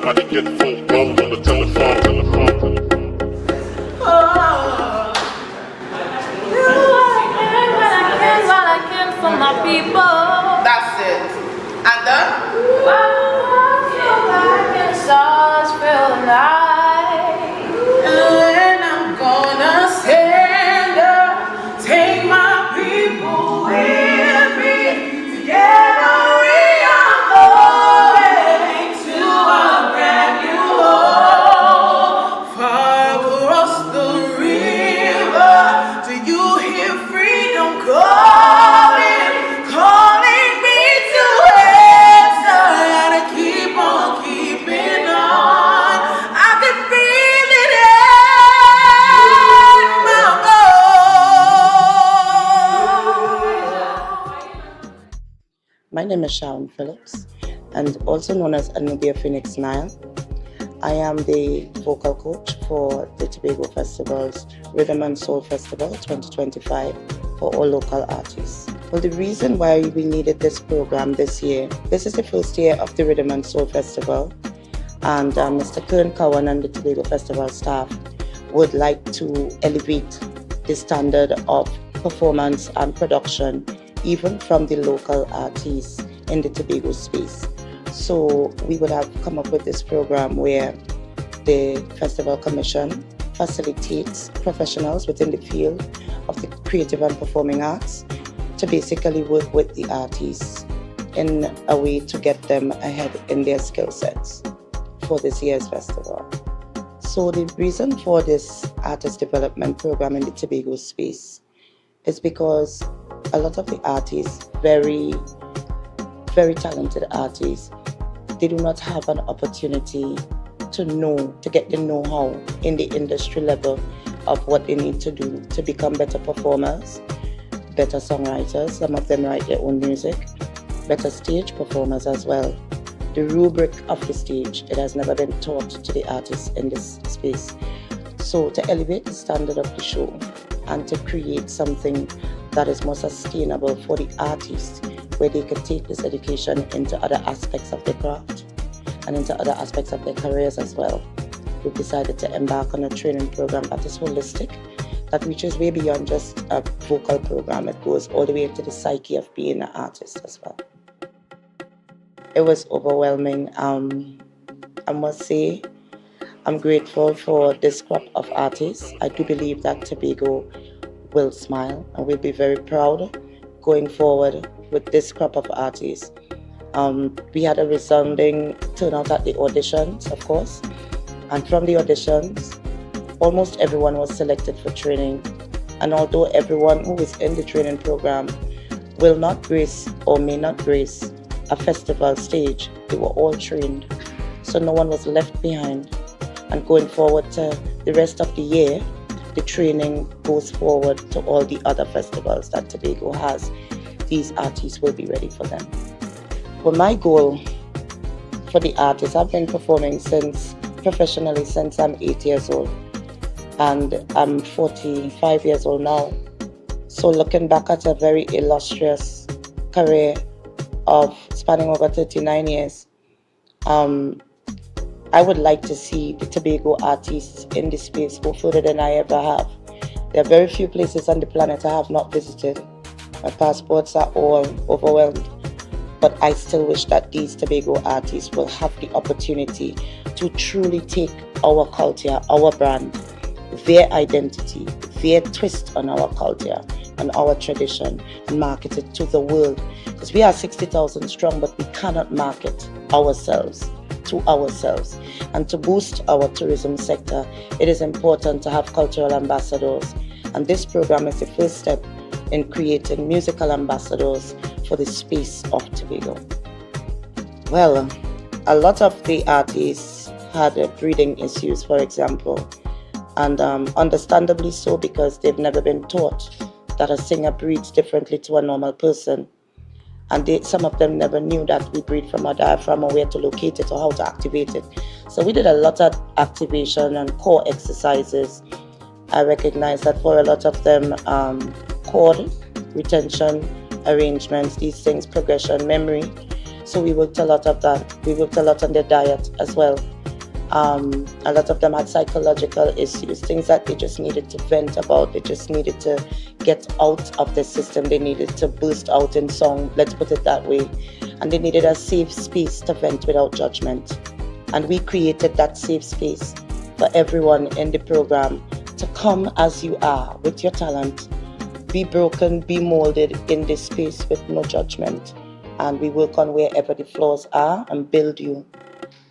somebody get full blown on the telephone. What I can for my people. That's it. And then? Stars fill the night. And I'm gonna stand up, take my people with me. Together we are going to a brand new home. Far across the river, do you hear freedom calling, calling me to answer and to keep on keeping on. I can feel it in my bones. My name is Sharon Phillips, and also known as Anubia Phoenix Nile. I am the vocal coach for the Tobago Festival's Rhythm and Soul Festival 2025 for all local artists. Well, the reason why we needed this program this year, this is the first year of the Rhythm and Soul Festival, and Mr. Kern Cowan and the Tobago Festival staff would like to elevate the standard of performance and production even from the local artists in the Tobago space. So we would have come up with this program where the Festival Commission facilitates professionals within the field of the creative and performing arts to basically work with the artists in a way to get them ahead in their skill sets for this year's festival. So the reason for this artist development program in the Tobago space is because a lot of the artists, very talented artists, they do not have an opportunity to get the know-how in the industry level of what they need to do to become better performers, better songwriters. Some of them write their own music, better stage performers as well. The rubric of the stage, it has never been taught to the artists in this space. So to elevate the standard of the show and to create something that is more sustainable for the artists, where they can take this education into other aspects of their craft and into other aspects of their careers as well. We've decided to embark on a training program that is holistic, that reaches way beyond just a vocal program. It goes all the way into the psyche of being an artist as well. It was overwhelming. I must say, I'm grateful for this crop of artists. I do believe that Tobago will smile and will be very proud going forward with this crop of artists. We had a resounding turnout at the auditions, of course, and from the auditions, almost everyone was selected for training. And although everyone who is in the training program will not grace or may not grace a festival stage, they were all trained, so no one was left behind. And going forward to the rest of the year, the training goes forward to all the other festivals that Tobago has. These artists will be ready for them. But my goal for the artists, I've been performing professionally since I'm 8 years old, and I'm 45 years old now. So looking back at a very illustrious career of spanning over 39 years, I would like to see the Tobago artists in this space go further than I ever have. There are very few places on the planet I have not visited. My passports are all overwhelmed. But I still wish that these Tobago artists will have the opportunity to truly take our culture, our brand, their identity, their twist on our culture and our tradition, and market it to the world. Because we are 60,000 strong, but we cannot market ourselves to ourselves. And to boost our tourism sector, it is important to have cultural ambassadors. And this program is the first step in creating musical ambassadors for the space of Tobago. Well, a lot of the artists had breathing issues, for example, and understandably so, because they've never been taught that a singer breathes differently to a normal person. And some of them never knew that we breathe from our diaphragm or where to locate it or how to activate it. So we did a lot of activation and core exercises. I recognize that for a lot of them, chord, retention, arrangements, these things, progression, memory. So we worked a lot of that. We worked a lot on their diet as well. A lot of them had psychological issues, things that they just needed to vent about. They just needed to get out of the system. They needed to burst out in song, let's put it that way. And they needed a safe space to vent without judgment. And we created that safe space for everyone in the program to come as you are with your talent, be broken, be molded in this space with no judgment. And we work on wherever the flaws are and build you.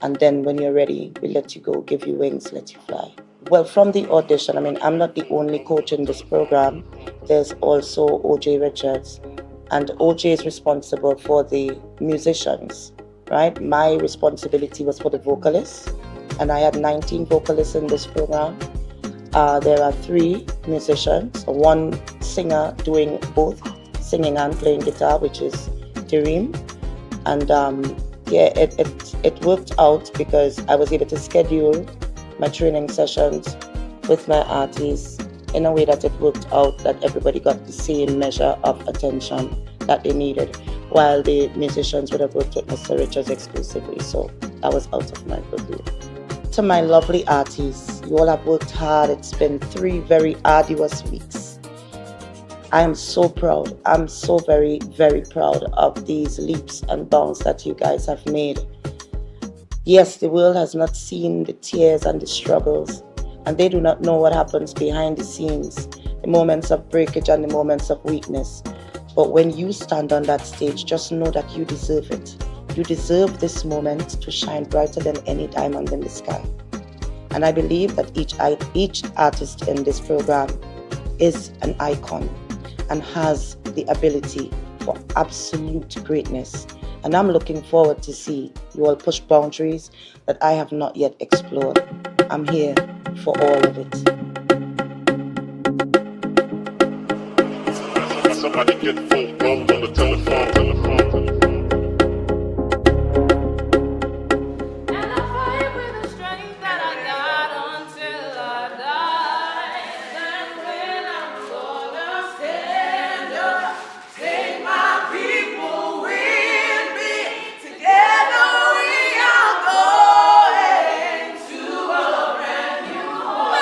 And then when you're ready, we let you go, give you wings, let you fly. Well, from the audition, I'm not the only coach in this program. There's also OJ Richards. And OJ is responsible for the musicians, right? My responsibility was for the vocalists. And I had 19 vocalists in this program. There are 3 musicians, 1 singer doing both singing and playing guitar, which is Tereem. And it worked out because I was able to schedule my training sessions with my artists in a way that it worked out that everybody got the same measure of attention that they needed, while the musicians would have worked with Mr. Richards exclusively. So that was out of my purview. To my lovely artists, you all have worked hard. It's been 3 very arduous weeks. I am so proud. I'm so very, very proud of these leaps and bounds that you guys have made. Yes, the world has not seen the tears and the struggles, and they do not know what happens behind the scenes, the moments of breakage and the moments of weakness. But when you stand on that stage, just know that you deserve it. You deserve this moment to shine brighter than any diamond in the sky. And I believe that each artist in this program is an icon and has the ability for absolute greatness. And I'm looking forward to see you all push boundaries that I have not yet explored. I'm here for all of it. Somebody get full blown on the telephone. And I fight with the strength that I got until I die. That's when I'm gonna stand up. Take my people with me. Together we are going to a brand new home.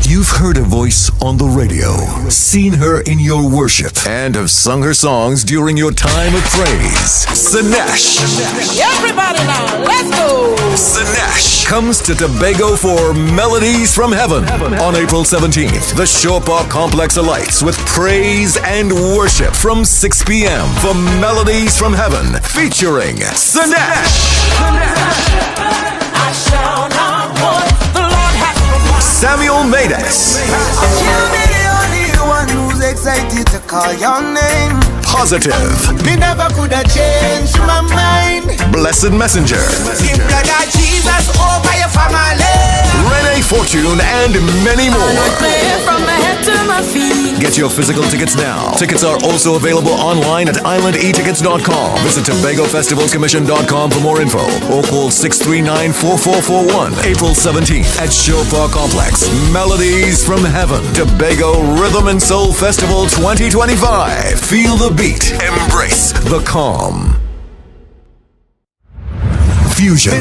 You've heard a voice on the radio, seen her in your worship, and have sung her songs during your time of praise. Sinesh. Everybody now, let's go. Sinesh comes to Tobago for Melodies from Heaven on April 17th. The Shore Park Complex alights with praise and worship from 6 p.m. for Melodies from Heaven featuring Sinesh. I shall not want. The Lord has Samuel Madas. You'll be the only one who's excited to call your name. Positive. Me never could have changed my mind. Blessed Messenger. If you got Jesus over your family. Renee Fortune and many more. From my head to my feet. Get your physical tickets now. Tickets are also available online at islandetickets.com. Visit TobagoFestivalsCommission.com for more info or call 639-4441. April 17th at Shore Park Complex. Melodies from Heaven. Tobago Rhythm and Soul Festival 2025. Feel the beat. Embrace the calm. Fusion.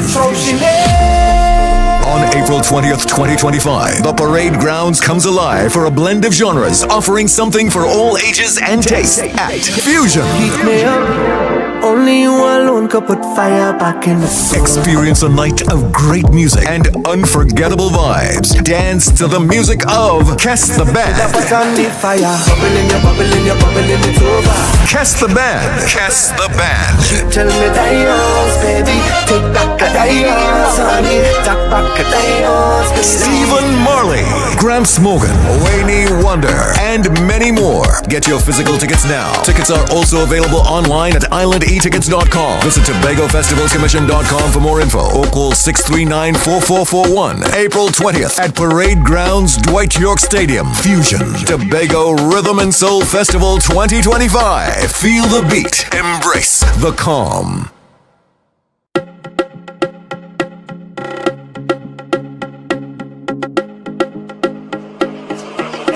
On April 20th, 2025, the parade grounds comes alive for a blend of genres, offering something for all ages and tastes at Fusion. Pick me up. Only you alone could put fire back in the soul. Experience a night of great music and unforgettable vibes. Dance to the music of Kess the Band. Put on the fire. Bubbling, you're bubbling, you're bubbling, it's over. Kess the Band. Kess the Band. Tell me diamonds, baby. Take back a diamonds, honey. Take back a diamonds, baby. Stephen Marley, Gramps Morgan, Wayne Wonder, and many more. Get your physical tickets now. Tickets are also available online at islandetickets.com. Visit TobagoFestivalsCommission.com for more info or call 639-4441. April 20th at Parade Grounds, Dwight York Stadium. Fusion Tobago Rhythm and Soul Festival 2025. Feel the beat. Embrace the calm.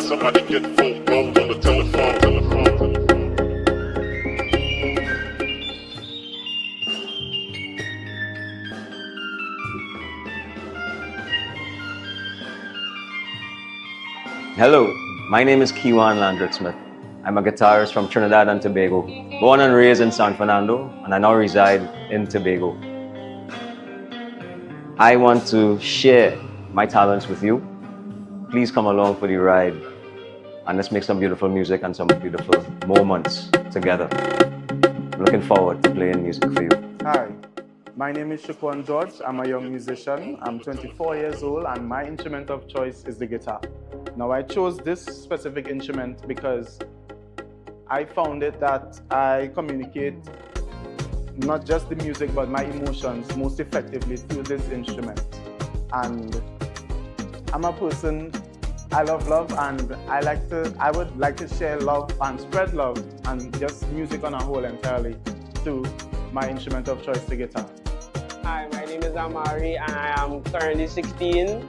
Somebody get full blown on the telephone. Hello, my name is Kiwan Landrick Smith. I'm a guitarist from Trinidad and Tobago, born and raised in San Fernando, and I now reside in Tobago. I want to share my talents with you. Please come along for the ride, and let's make some beautiful music and some beautiful moments together. I'm looking forward to playing music for you. Hi, my name is Shaquan George. I'm a young musician. I'm 24 years old, and my instrument of choice is the guitar. Now, I chose this specific instrument because I found it that I communicate not just the music but my emotions most effectively through this instrument. And I'm a person, I love love, and I would like to share love and spread love and just music on a whole entirely through my instrument of choice, the guitar. Hi, my name is Amari and I am currently 16.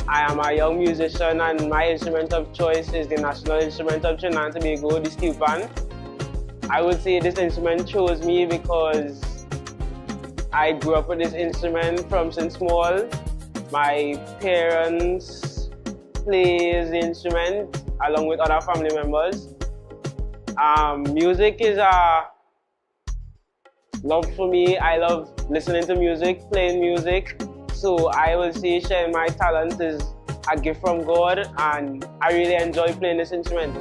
I am a young musician and my instrument of choice is the national instrument of Trinidad and Tobago, the steel pan. I would say this instrument chose me because I grew up with this instrument from since small. My parents play the instrument along with other family members. Music is a love for me. I love listening to music, playing music. So I will say sharing my talent is a gift from God, and I really enjoy playing this instrument.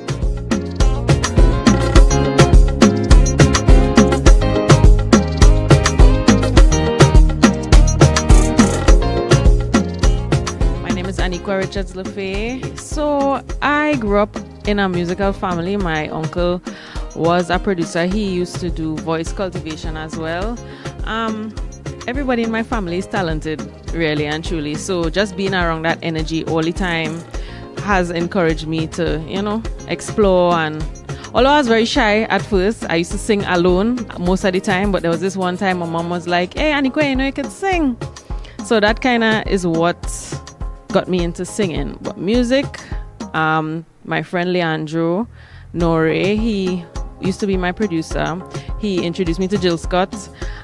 My name is Aniqua Richards LaFay. So I grew up in a musical family. My uncle was a producer. He used to do voice cultivation as well. Everybody in my family is talented, really and truly. So just being around that energy all the time has encouraged me to, explore. And although I was very shy at first, I used to sing alone most of the time. But there was this one time my mom was like, "Hey, Aniqua, you can sing." So that kind of is what got me into singing. But music, my friend Leandro Nore, he used to be my producer. He introduced me to Jill Scott,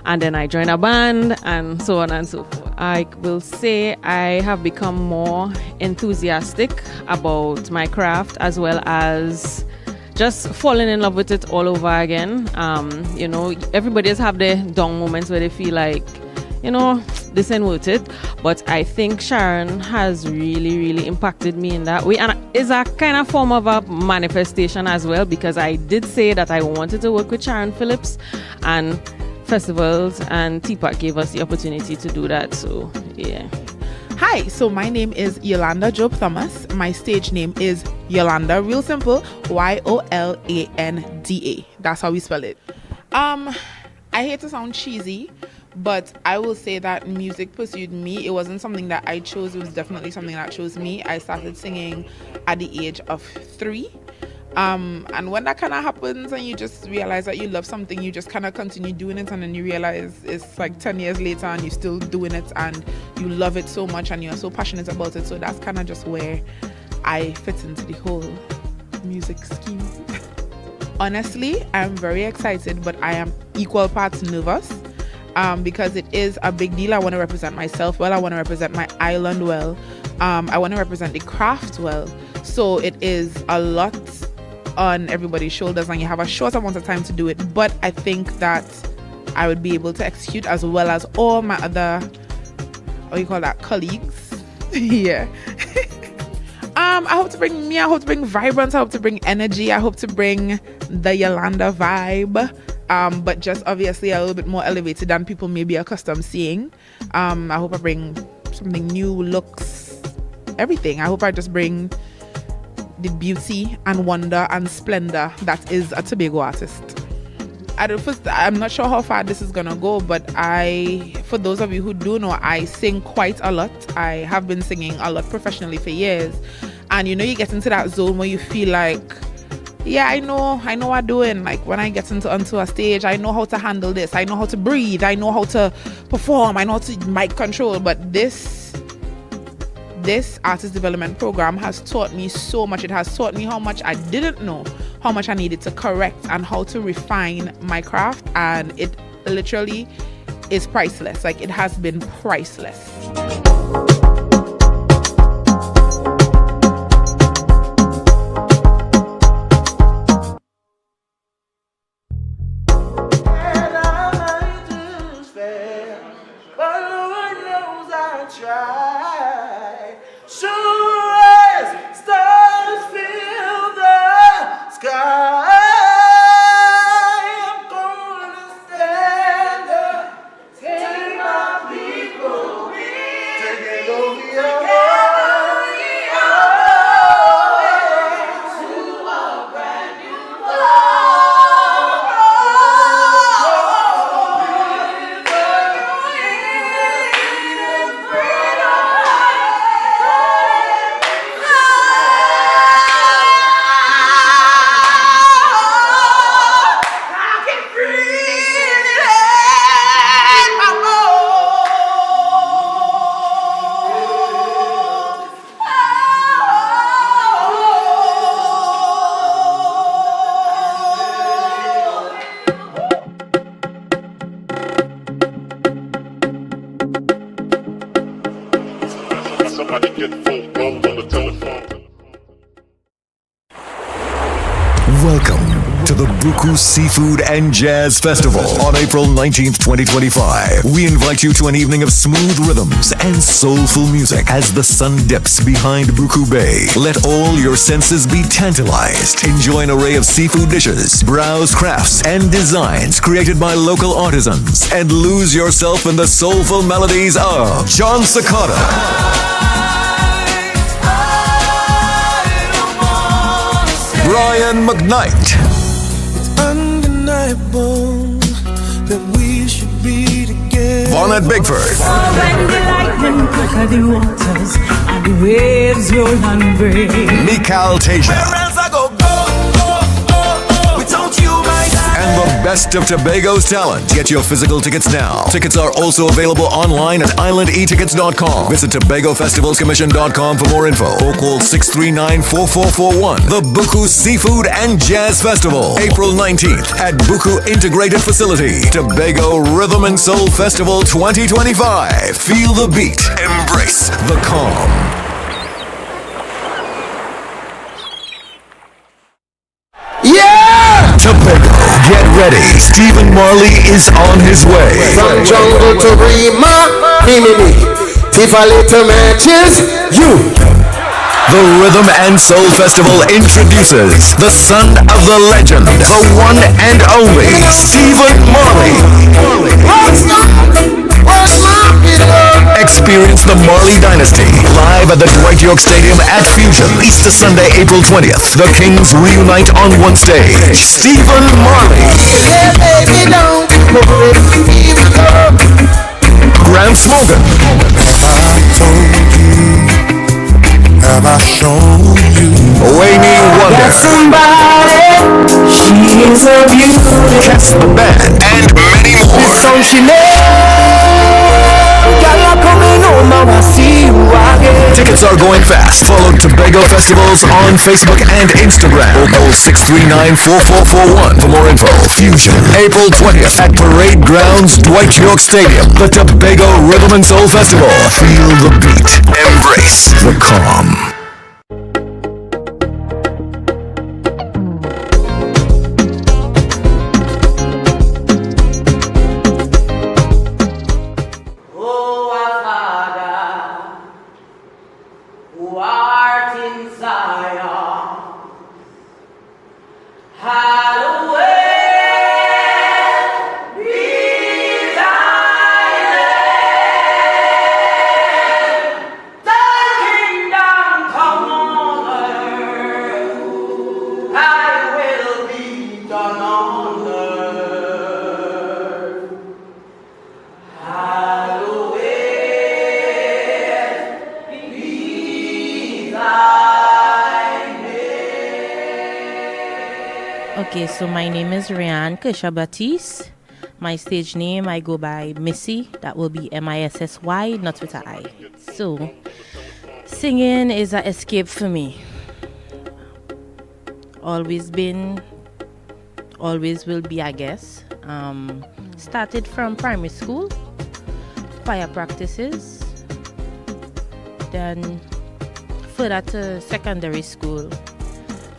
and then I joined a band, and so on and so forth. I will say I have become more enthusiastic about my craft, as well as just falling in love with it all over again. Everybody has have their down moments where they feel like, this ain't worth it. But I think Sharon has really, really impacted me in that way. And it's a kind of form of a manifestation as well, because I did say that I wanted to work with Sharon Phillips, and festivals and Teapot gave us the opportunity to do that. So, yeah. Hi, so my name is Yolanda Job Thomas. My stage name is Yolanda, real simple, Yolanda. That's how we spell it. I hate to sound cheesy, but I will say that music pursued me. It wasn't something that I chose. It was definitely something that chose me. I started singing at the age of 3. And when that kind of happens and you just realize that you love something, you just kind of continue doing it, and then you realize it's like 10 years later and you're still doing it and you love it so much and you're so passionate about it. So that's kind of just where I fit into the whole music scheme. Honestly, I'm very excited, but I am equal parts nervous. Because it is a big deal. I want to represent myself well. I want to represent my island well. I want to represent the craft well. So it is a lot on everybody's shoulders, and you have a short amount of time to do it. But I think that I would be able to execute, as well as all my other, what do you call that, colleagues. Yeah. I hope to bring vibrance, I hope to bring energy, I hope to bring the Yolanda vibe, but just obviously a little bit more elevated than people may be accustomed seeing. I hope I bring something new, looks, everything. I hope I just bring the beauty and wonder and splendor that is a Tobago artist. I'm not sure how far this is gonna go, but for those of you who do know, I sing quite a lot. I have been singing a lot professionally for years, and you get into that zone where you feel like, yeah, I know what I'm doing. Like when I get onto a stage, I know how to handle this, I know how to breathe, I know how to perform, I know how to mic control. But this artist development program has taught me so much. It has taught me how much I didn't know, how much I needed to correct, and how to refine my craft. And it literally is priceless. Like, it has been priceless. Somebody get phone calls on the telephone. Welcome to the Buku Seafood and Jazz Festival on April 19th, 2025. We invite you to an evening of smooth rhythms and soulful music as the sun dips behind Buku Bay. Let all your senses be tantalized. Enjoy an array of seafood dishes, browse crafts and designs created by local artisans, and lose yourself in the soulful melodies of John Sakata, Brian McKnight, It's undeniable that we should be together. Vonnet Bigford, When the lightning crack the waters and the waves roll and break. Mikal Tasia, I go, without you, my God. and the best of Tobago's talent. Get your physical tickets now. Tickets are also available online at islandetickets.com. Visit TobagoFestivalsCommission.com for more info or call 639-4441. The Buku Seafood and Jazz Festival, April 19th at Buku Integrated Facility. Tobago Rhythm and Soul Festival 2025. Feel the beat. Embrace the calm. Yeah! Tobago, get ready. Stephen Marley is on his way. From jungle to Rima, me. Tifa little matches, you. The Rhythm and Soul Festival introduces the son of the legend, the one and only Stephen Marley. Experience the Marley Dynasty live at the Dwight York Stadium at Fusion, Easter Sunday, April 20th. The Kings reunite on one stage. Stephen Marley, Yeah, baby, don't worry, keep it up. Grant Morgan, Have I shown you? Wayne Wonder, Somebody, she is so beautiful. Cats the Band, and many more. So she Y'all coming home, now I see you again. Tickets are going fast. Follow Tobago Festivals on Facebook and Instagram. Or call 639-4441 for more info. Fusion, April 20th at Parade Grounds, Dwight York Stadium. The Tobago Rhythm and Soul Festival. Feel the beat. Embrace the calm. Okay, so my name is Rianne Kesha Baptiste. My stage name, I go by Missy. That will be Missy, not with an I. So, singing is an escape for me. Always been, always will be, I guess. Started from primary school, choir practices, then further to secondary school.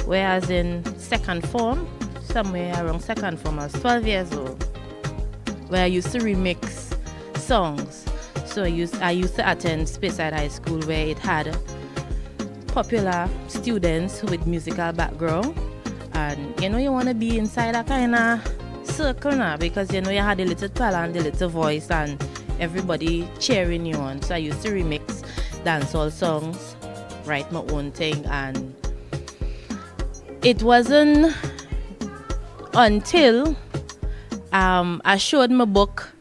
Whereas in second form, somewhere around second form, I was 12 years old, where I used to remix songs. So I used to attend Speyside High School, where it had popular students with musical background. And you want to be inside a kind of circle now, because you had a little talent, a little voice, and everybody cheering you on. So I used to remix dancehall songs, write my own thing, and it wasn't until I showed my book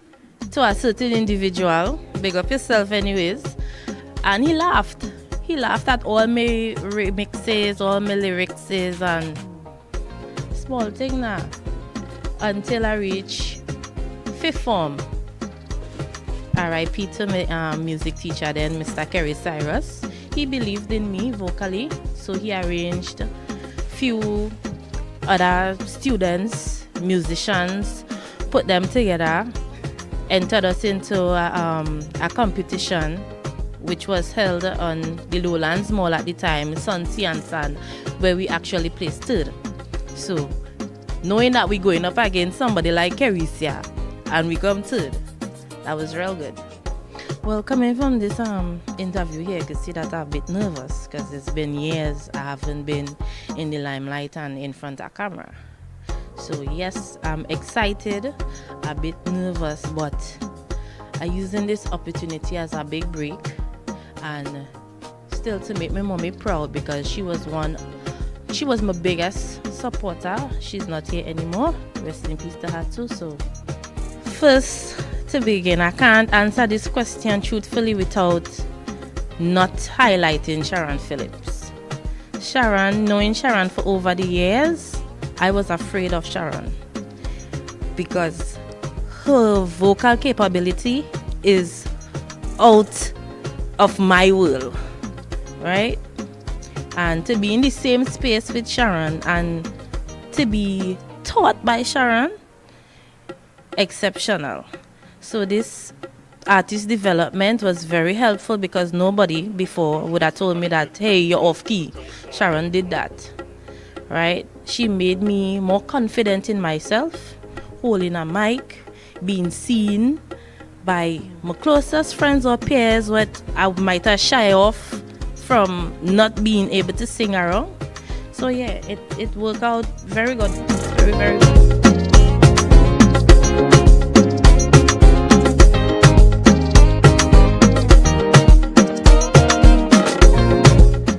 to a certain individual, big up yourself anyways, and he laughed. He laughed at all my remixes, all my lyrics, and small thing now. Until I reach fifth form. R.I.P. to my music teacher then, Mr. Kerry Cyrus. He believed in me vocally, so he arranged few other students, musicians, put them together, entered us into a competition which was held on the Lowlands Mall at the time, Sun, Sea and Sun, where we actually placed third. So, knowing that we're going up against somebody like Kerisia and we come third, that was real good. Well, coming from this interview here, you can see that I'm a bit nervous because it's been years I haven't been in the limelight and in front of camera. So yes, I'm excited, a bit nervous, but I'm using this opportunity as a big break and still to make my mommy proud, because she was my biggest supporter. She's not here anymore. Rest in peace to her too. So first, to begin, I can't answer this question truthfully without not highlighting Sharon Phillips. Knowing Sharon for over the years, I was afraid of Sharon because her vocal capability is out of my world, right? And to be in the same space with Sharon and to be taught by Sharon, exceptional. So this artist development was very helpful because nobody before would have told me that, hey, you're off key. Sharon did that, right? She made me more confident in myself, holding a mic, being seen by my closest friends or peers, what I might have shy off from not being able to sing around. So yeah, it worked out very good, very, very good.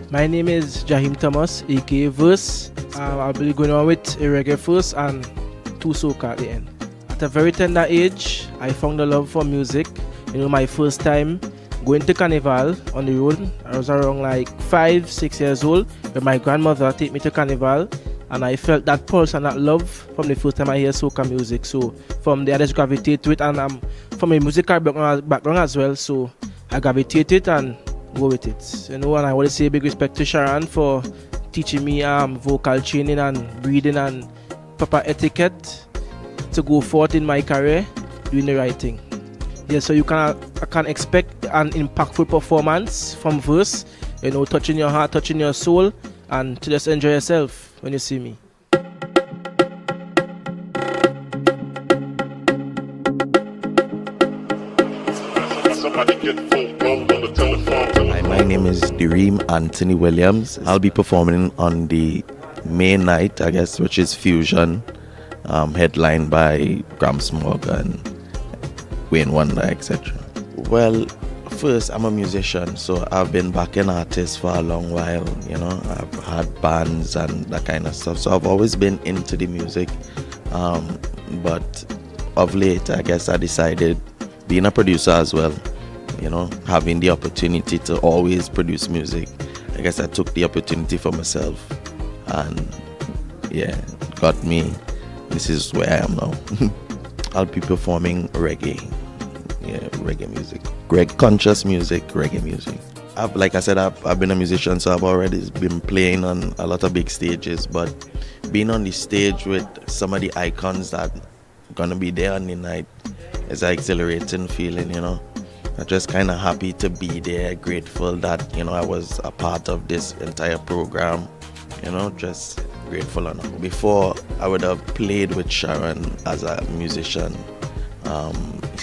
My name is Jahim Thomas, aka Verse. I'll be going on with a reggae first and two soca at the end. At a very tender age, I found a love for music. My first time going to Carnival on the road, I was around like 5-6 years old, when my grandmother take me to Carnival, and I felt that pulse and that love from the first time I hear soca music. So from there I just gravitate to it, and I'm from a musical background as well, so I gravitated and go with it. And I want to say big respect to Sharon for teaching me vocal training and breathing and proper etiquette to go forth in my career doing the right thing. Yeah, so I can expect an impactful performance from Verse, touching your heart, touching your soul, and to just enjoy yourself when you see me. Hi, my name is Dareem Anthony Williams. I'll be performing on the main night, I guess, which is Fusion, headlined by Graham Smog and Wayne Wonder, etc. Well, first, I'm a musician, so I've been backing artists for a long while. I've had bands and that kind of stuff, so I've always been into the music. But of late, I guess I decided, being a producer as well, having the opportunity to always produce music, I guess I took the opportunity for myself and got me. This is where I am now. I'll be performing reggae. Yeah, reggae music. Conscious music, reggae music. Like I said, I've been a musician, so I've already been playing on a lot of big stages, but being on the stage with some of the icons that are gonna be there on the night is an exhilarating feeling, you know. I'm just kind of happy to be there, grateful that, you know, I was a part of this entire program, you know, just grateful enough. Before, I would have played with Sharon as a musician,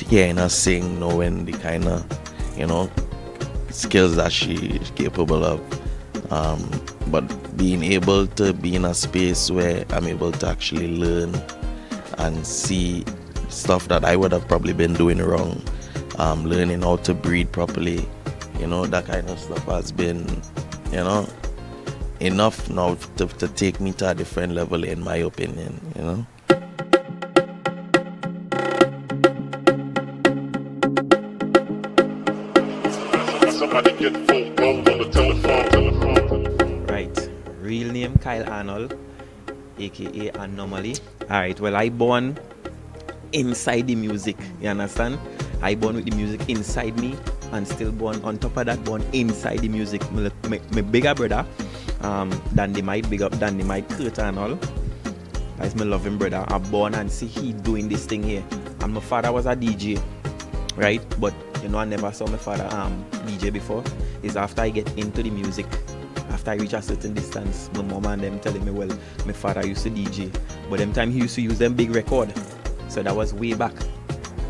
hearing her sing, knowing the kind of, you know, skills that she's capable of, but being able to be in a space where I'm able to actually learn and see stuff that I would have probably been doing wrong, learning how to breathe properly, you know, that kind of stuff has been, you know, enough now to take me to a different level, in my opinion, you know. Somebody get full blown on the telephone. Right. Real name Kyle Arnold, aka Anomaly. Alright, well, I born inside the music, you understand? I born with the music inside me, and still born on top of that, born inside the music. My bigger brother, Dandy Mike, big up Dandy Mike, Kurt Arnold. That's my loving brother. I'm born and see he doing this thing here. And my father was a DJ, right? But you know, I never saw my father DJ before. It's after I get into the music, after I reach a certain distance, my mom and them telling me, well, my father used to DJ, but them time he used to use them big record. So that was way back.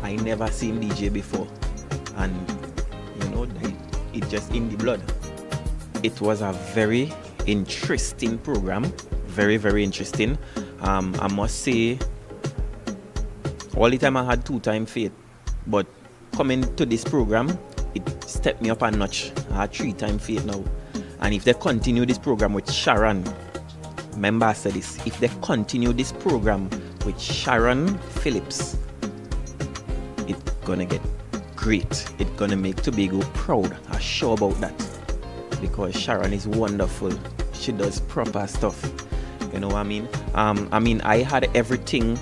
I never seen DJ before, and you know, it just in the blood. It was a very interesting program, very, very interesting. I must say, all the time I had 2-time faith, but coming to this program, it stepped me up a notch. I had 3-time faith now. And if they continue this program with Sharon, remember I said this, if they continue this program with Sharon Phillips, it's gonna get great. It's gonna make Tobago proud. I'm sure about that. Because Sharon is wonderful. She does proper stuff. You know what I mean? I had everything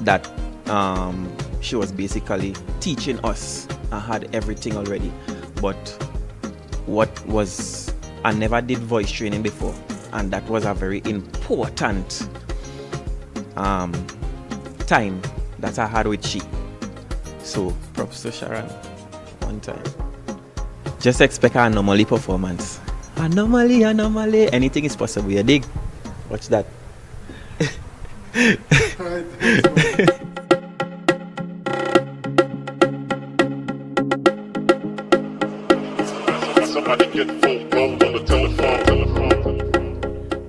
that she was basically teaching us. I had everything already, but I never did voice training before, and that was a very important time that I had with she. So props to Sharon one time. Just expect an Anomaly performance. Anomaly, anything is possible, you dig? Watch that. Somebody get full blown on the telephone.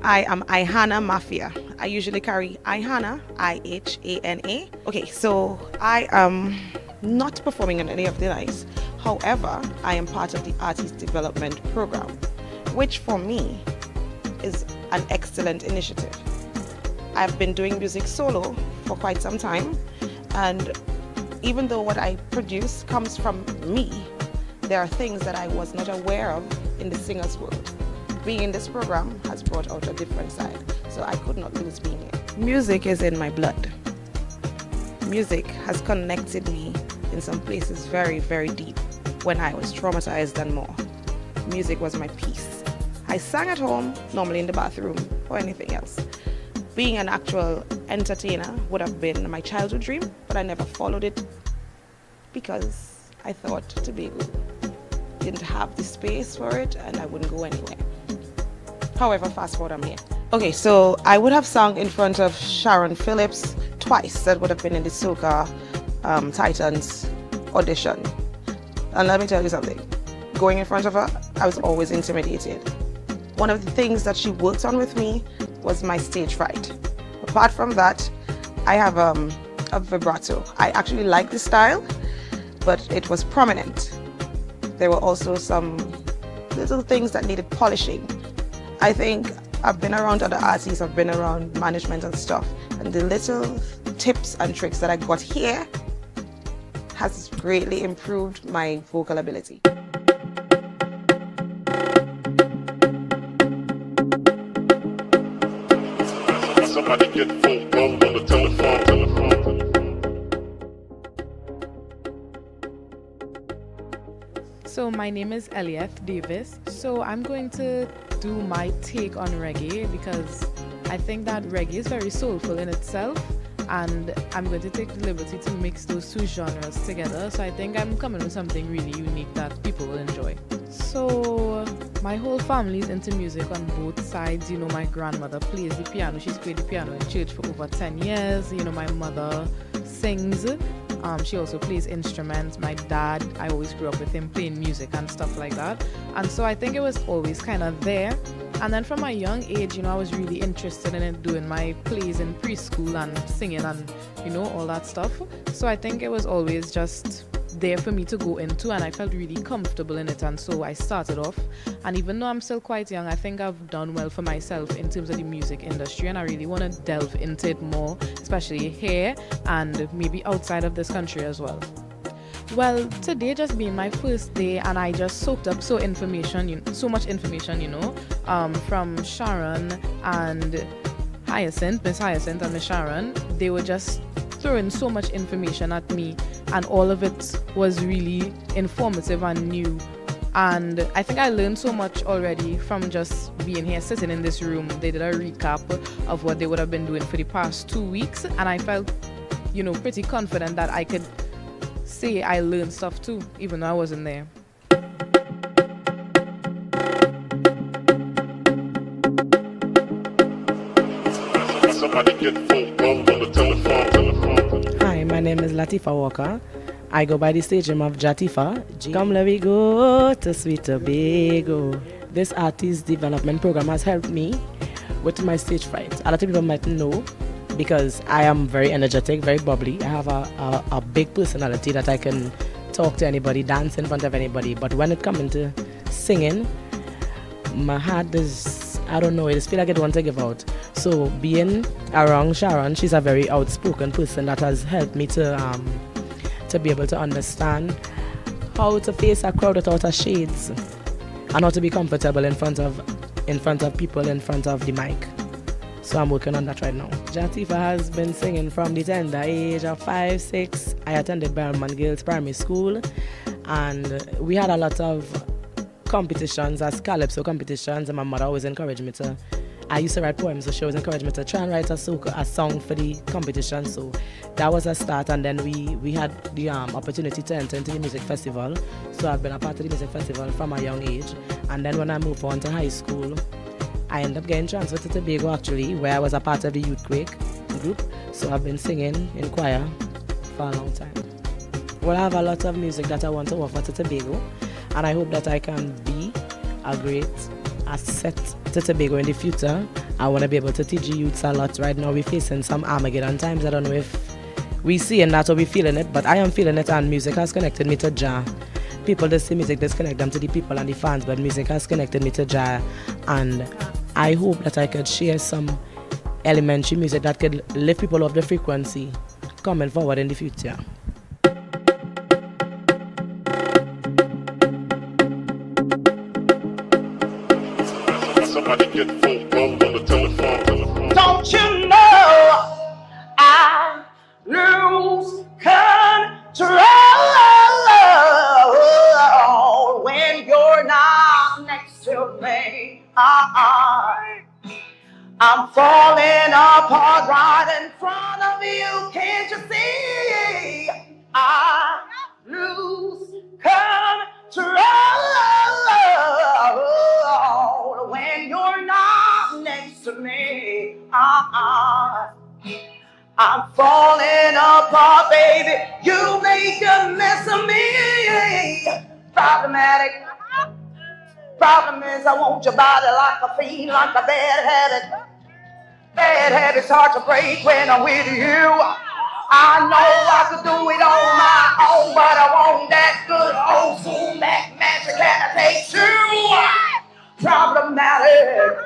I am Ihana Mafia. I usually carry Ihana, Ihana. Okay, so I am not performing on any of the nights. However, I am part of the Artist Development Program, which for me is an excellent initiative. I've been doing music solo for quite some time, and even though what I produce comes from me, there are things that I was not aware of in the singer's world. Being in this program has brought out a different side, so I could not lose being here. Music is in my blood. Music has connected me in some places very, very deep when I was traumatized and more. Music was my peace. I sang at home, normally in the bathroom, or anything else. Being an actual entertainer would have been my childhood dream, but I never followed it because I thought Tobago didn't have the space for it and I wouldn't go anywhere. However, fast forward, I'm here. Okay, so I would have sung in front of Sharon Phillips twice. That would have been in the Soca Titans audition. And let me tell you something. Going in front of her, I was always intimidated. One of the things that she worked on with me was my stage fright. Apart from that, I have a vibrato. I actually like the style, but it was prominent. There were also some little things that needed polishing. I think I've been around other artists, I've been around management and stuff, and the little tips and tricks that I got here has greatly improved my vocal ability. somebody get full blown on the telephone. So my name is Elieth Davis. So I'm going to do my take on reggae because I think that reggae is very soulful in itself, and I'm going to take the liberty to mix those two genres together. So I think I'm coming with something really unique that people will enjoy. So my whole family is into music on both sides. You know, my grandmother plays the piano. She's played the piano in church for over 10 years. You know, my mother sings. She also plays instruments. My dad, I always grew up with him playing music and stuff like that. And so I think it was always kind of there. And then from a young age, you know, I was really interested in it, doing my plays in preschool and singing and, you know, all that stuff. So I think it was always just there for me to go into, and I felt really comfortable in it, and so I started off. And even though I'm still quite young, I think I've done well for myself in terms of the music industry, and I really want to delve into it more, especially here and maybe outside of this country as well. Well, today just being my first day, and I just soaked up so much information, you know, from Sharon and Hyacinth, Miss Hyacinth and Miss Sharon. They were just throwing so much information at me, and all of it was really informative and new. And I think I learned so much already from just being here, sitting in this room. They did a recap of what they would have been doing for the past 2 weeks, and I felt, you know, pretty confident that I could say I learned stuff too, even though I wasn't there. Somebody get full blown on the telephone. Hi, my name is Latifa Walker. I go by the stage name of Jatifa. Come let me go to sweet Tobago. This artist development program has helped me with my stage fright. A lot of people might know because I am very energetic, very bubbly. I have a big personality that I can talk to anybody, dance in front of anybody. But when it comes into singing, my heart is, I don't know, I just feel like I don't want to give out. So being around Sharon, she's a very outspoken person that has helped me to be able to understand how to face a crowd without a shades and how to be comfortable in front of people, in front of the mic. So I'm working on that right now. Jatifa has been singing from the tender age of 5, 6. I attended Berman Girls Primary School, and we had a lot of competitions as calypso competitions, and my mother always encouraged me to. I used to write poems, so she always encouraged me to try and write a song for the competition. So that was a start, and then we had the opportunity to enter into the music festival. So I've been a part of the music festival from a young age, and then when I moved on to high school, I ended up getting transferred to Tobago actually, where I was a part of the Youth Quake group. So I've been singing in choir for a long time. Well, I have a lot of music that I want to offer to Tobago, and I hope that I can be a great asset to Tobago in the future. I want to be able to teach the youths a lot. Right now we're facing some Armageddon times. I don't know if we seeing that or we feeling it, but I am feeling it, and music has connected me to Jah. People that see music disconnect them to the people and the fans, but music has connected me to Jah, and I hope that I could share some elementary music that could lift people off the frequency coming forward in the future. Somebody get full blown on the telephone. Don't you know I lose control when you're not next to me? I'm falling apart right in front of you. Can't you see? I lose control when you're not next to me. I'm falling apart, baby. You make a mess of me. Problematic. Problem is I want your body like a fiend, like a bad habit. Bad habits hard to break when I'm with you. I know I could do it on my own, but I want that good old school magic. Can I take you? Problematic.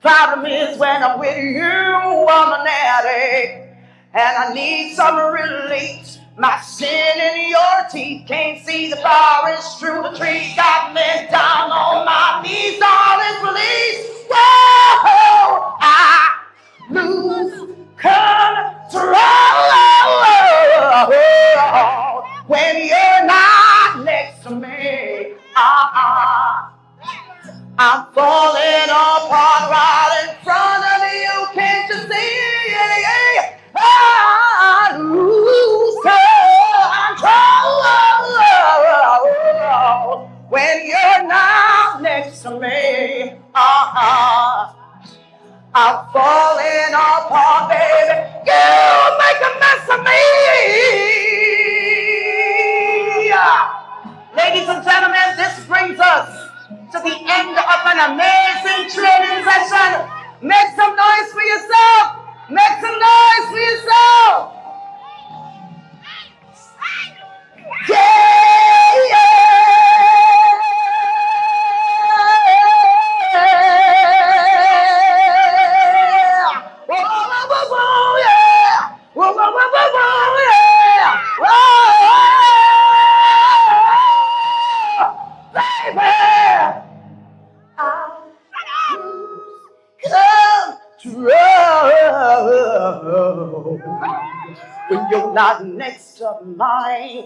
Problem is when I'm with you, I'm an addict, and I need some relief. My sin in your teeth, can't see the forest through the trees. Got me down on my knees, darling, please. Whoa, I lose control when you're not next to me. I'm falling apart right in front of you. Can't you see? I lose control when you're not next to me. I'm falling apart, baby. You make a mess of me. Ladies and gentlemen, this brings us to the end of an amazing training session. Make some noise for yourself. Make some noise for yourself. Yeah, whoa, whoa, whoa, whoa, yeah. Whoa, whoa, whoa, whoa, whoa, yeah. Whoa, baby. Control when you're not next to my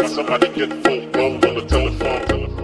Somebody get full blown on the telephone.